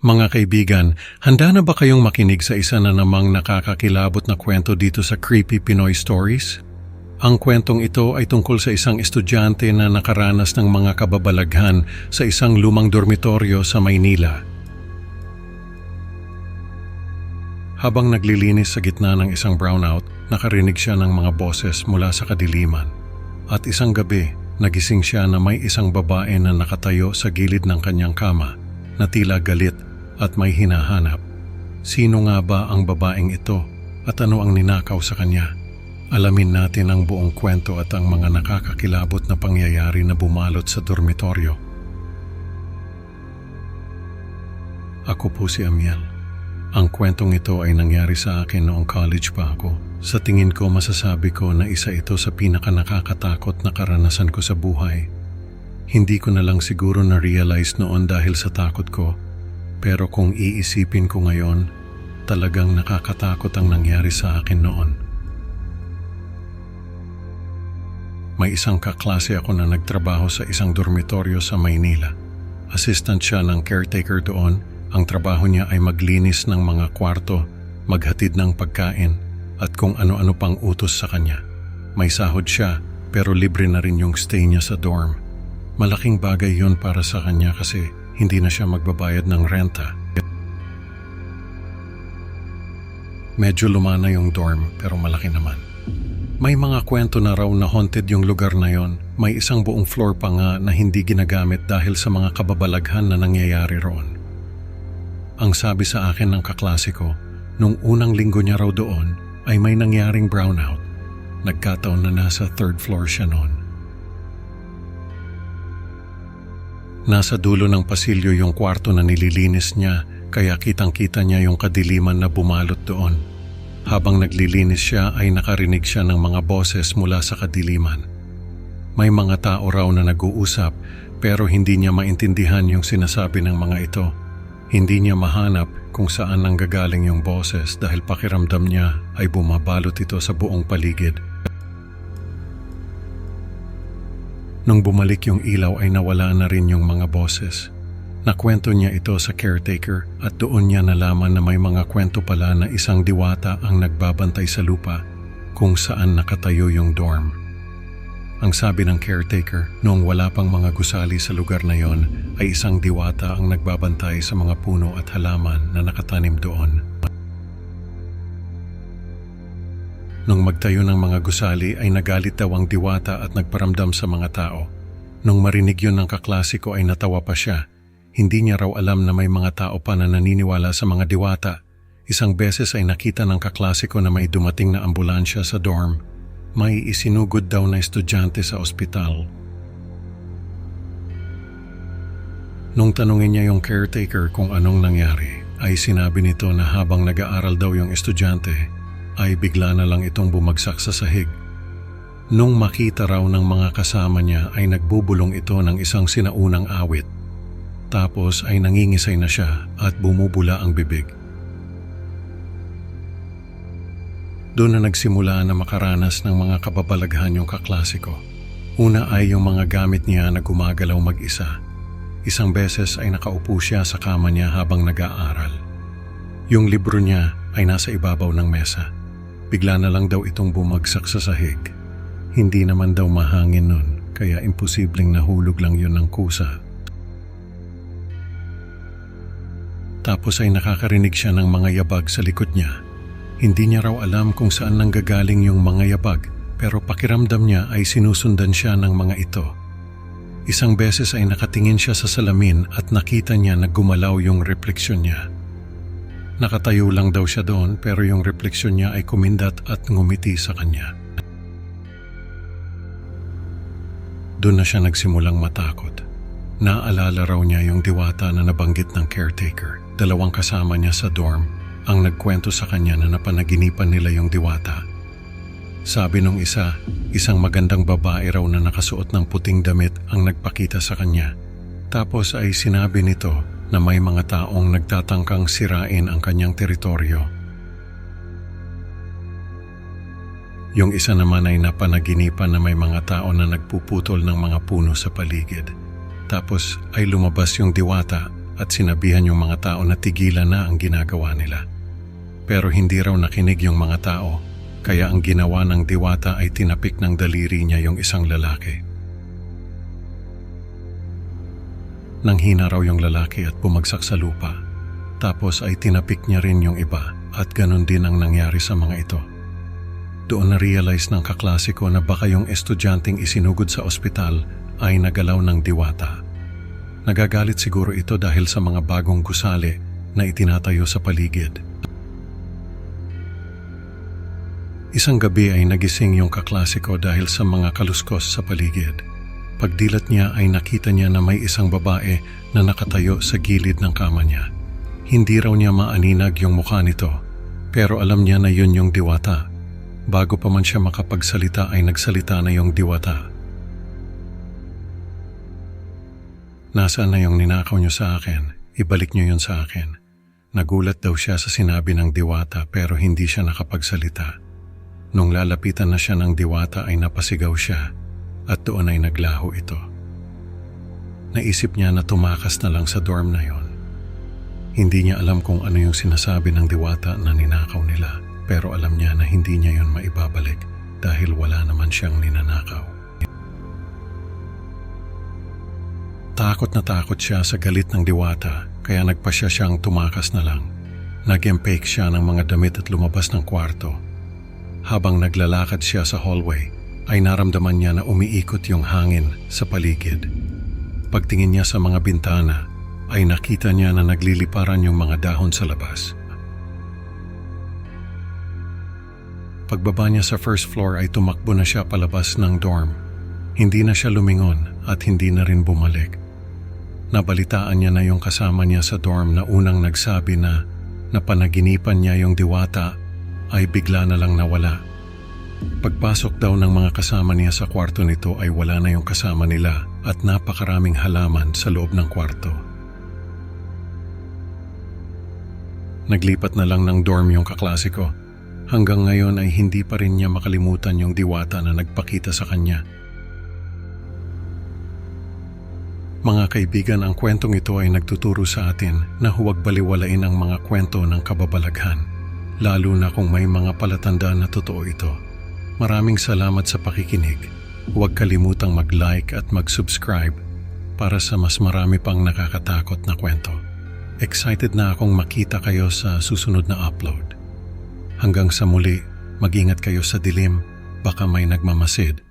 Mga kaibigan, handa na ba kayong makinig sa isa na namang nakakakilabot na kwento dito sa Creepy Pinoy Stories? Ang kwentong ito ay tungkol sa isang estudyante na nakaranas ng mga kababalaghan sa isang lumang dormitoryo sa Maynila. Habang naglilinis sa gitna ng isang brownout, nakarinig siya ng mga boses mula sa kadiliman. At isang gabi, nagising siya na may isang babae na nakatayo sa gilid ng kanyang kama, na tila galit at may hinahanap. Sino nga ba ang babaeng ito at ano ang ninakaw sa kanya? Alamin natin ang buong kwento at ang mga nakakakilabot na pangyayari na bumalot sa dormitoryo. Ako po si Amiel. Ang kwentong ito ay nangyari sa akin noong college pa ako. Sa tingin ko masasabi ko na isa ito sa pinakanakakatakot na karanasan ko sa buhay. Hindi ko na lang siguro na-realize noon dahil sa takot ko. Pero kung iisipin ko ngayon, talagang nakakatakot ang nangyari sa akin noon. May isang kaklase ako na nagtrabaho sa isang dormitoryo sa Maynila. Assistant siya ng caretaker doon. Ang trabaho niya ay maglinis ng mga kwarto, maghatid ng pagkain, at kung ano-ano pang utos sa kanya. May sahod siya, pero libre na rin yung stay niya sa dorm. Malaking bagay yun para sa kanya kasi hindi na siya magbabayad ng renta. Medyo lumana yung dorm pero malaki naman. May mga kwento na raw na haunted yung lugar na yon. May isang buong floor pa nga na hindi ginagamit dahil sa mga kababalaghan na nangyayari roon. Ang sabi sa akin ng kaklase ko, nung unang linggo niya raw doon ay may nangyaring brownout. Nagkataon na nasa 3rd floor siya noon. Nasa dulo ng pasilyo yung kwarto na nililinis niya, kaya kitang-kita niya yung kadiliman na bumalot doon. Habang naglilinis siya ay nakarinig siya ng mga boses mula sa kadiliman. May mga tao raw na nag-uusap pero hindi niya maintindihan yung sinasabi ng mga ito. Hindi niya mahanap kung saan nanggagaling yung boses dahil pakiramdam niya ay bumabalot ito sa buong paligid. Nung bumalik yung ilaw ay nawala na rin yung mga boses. Nakwento niya ito sa caretaker at doon niya nalaman na may mga kwento pala na isang diwata ang nagbabantay sa lupa kung saan nakatayo yung dorm. Ang sabi ng caretaker, noong wala pang mga gusali sa lugar na yon, ay isang diwata ang nagbabantay sa mga puno at halaman na nakatanim doon. Nung magtayo ng mga gusali ay nagalit daw ang diwata at nagparamdam sa mga tao. Nung marinig yun ng kaklase ko ay natawa pa siya. Hindi niya raw alam na may mga tao pa na naniniwala sa mga diwata. Isang beses ay nakita ng kaklase ko na may dumating na ambulansya sa dorm. May isinugod daw na estudyante sa ospital. Nung tanungin niya yung caretaker kung anong nangyari, ay sinabi nito na habang nag-aaral daw yung estudyante, ay bigla na lang itong bumagsak sa sahig. Nung makita raw ng mga kasama niya ay nagbubulong ito ng isang sinaunang awit. Tapos ay nangingisay na siya at bumubula ang bibig. Doon na nagsimula na makaranas ng mga kababalaghan yung kaklase ko. Una ay yung mga gamit niya na gumagalaw mag-isa. Isang beses ay nakaupo siya sa kama niya habang nag-aaral. Yung libro niya ay nasa ibabaw ng mesa. Bigla na lang daw itong bumagsak sa sahig. Hindi naman daw mahangin nun, kaya imposibleng nahulog lang yun ng kusa. Tapos ay nakakarinig siya ng mga yabag sa likod niya. Hindi niya raw alam kung saan nanggagaling yung mga yabag, pero pakiramdam niya ay sinusundan siya ng mga ito. Isang beses ay nakatingin siya sa salamin at nakita niya na gumalaw yung refleksyon niya. Nakatayo lang daw siya doon pero yung refleksyon niya ay kumindat at ngumiti sa kanya. Doon na siya nagsimulang matakot. Naalala raw niya yung diwata na nabanggit ng caretaker. 2 kasama niya sa dorm ang nagkwento sa kanya na napanaginipan nila yung diwata. Sabi nung isa, isang magandang babae raw na nakasuot ng puting damit ang nagpakita sa kanya. Tapos ay sinabi nito na may mga taong nagtatangkang sirain ang kanyang teritoryo. Yung isa naman ay napanaginipan na may mga tao na nagpuputol ng mga puno sa paligid. Tapos ay lumabas yung diwata at sinabihan yung mga tao na tigilan na ang ginagawa nila. Pero hindi raw nakinig yung mga tao, kaya ang ginawa ng diwata ay tinapik ng daliri niya yung isang lalaki. Nanghina raw yung lalaki at bumagsak sa lupa. Tapos ay tinapik niya rin yung iba at ganun din ang nangyari sa mga ito. Doon na-realize ng kaklase ko na baka yung estudyanteng isinugod sa ospital ay nagalaw ng diwata. Nagagalit siguro ito dahil sa mga bagong gusali na itinatayo sa paligid. Isang gabi ay nagising yung kaklase ko dahil sa mga kaluskos sa paligid. Pagdilat niya ay nakita niya na may isang babae na nakatayo sa gilid ng kama niya. Hindi raw niya maaninag yung mukha nito, pero alam niya na yun yung diwata. Bago pa man siya makapagsalita ay nagsalita na yung diwata. Nasaan na yung ninakaw niyo sa akin? Ibalik niyo yun sa akin. Nagulat daw siya sa sinabi ng diwata pero hindi siya nakapagsalita. Nung lalapitan na siya ng diwata ay napasigaw siya at doon ay naglaho ito. Naisip niya na tumakas na lang sa dorm na yon. Hindi niya alam kung ano yung sinasabi ng diwata na ninakaw nila, pero alam niya na hindi niya yon maibabalik dahil wala naman siyang ninanakaw. Takot na takot siya sa galit ng diwata kaya nagpasya siyang tumakas na lang. Nag-empake siya ng mga damit at lumabas ng kwarto. Habang naglalakad siya sa hallway, ay naramdaman niya na umiikot yung hangin sa paligid. Pagtingin niya sa mga bintana, ay nakita niya na nagliliparan yung mga dahon sa labas. Pagbaba niya sa first floor ay tumakbo na siya palabas ng dorm. Hindi na siya lumingon at hindi na rin bumalik. Nabalitaan niya na yung kasama niya sa dorm na unang nagsabi na napanaginipan niya yung diwata ay bigla na lang nawala. Pagpasok daw ng mga kasama niya sa kwarto nito ay wala na yung kasama nila at napakaraming halaman sa loob ng kwarto. Naglipat na lang ng dorm yung kaklase ko. Hanggang ngayon ay hindi pa rin niya makalimutan yung diwata na nagpakita sa kanya. Mga kaibigan, ang kwentong ito ay nagtuturo sa atin na huwag baliwalain ang mga kwento ng kababalaghan, lalo na kung may mga palatandaan na totoo ito. Maraming salamat sa pakikinig. Huwag kalimutang mag-like at mag-subscribe para sa mas marami pang nakakatakot na kwento. Excited na akong makita kayo sa susunod na upload. Hanggang sa muli, mag-ingat kayo sa dilim, baka may nagmamasid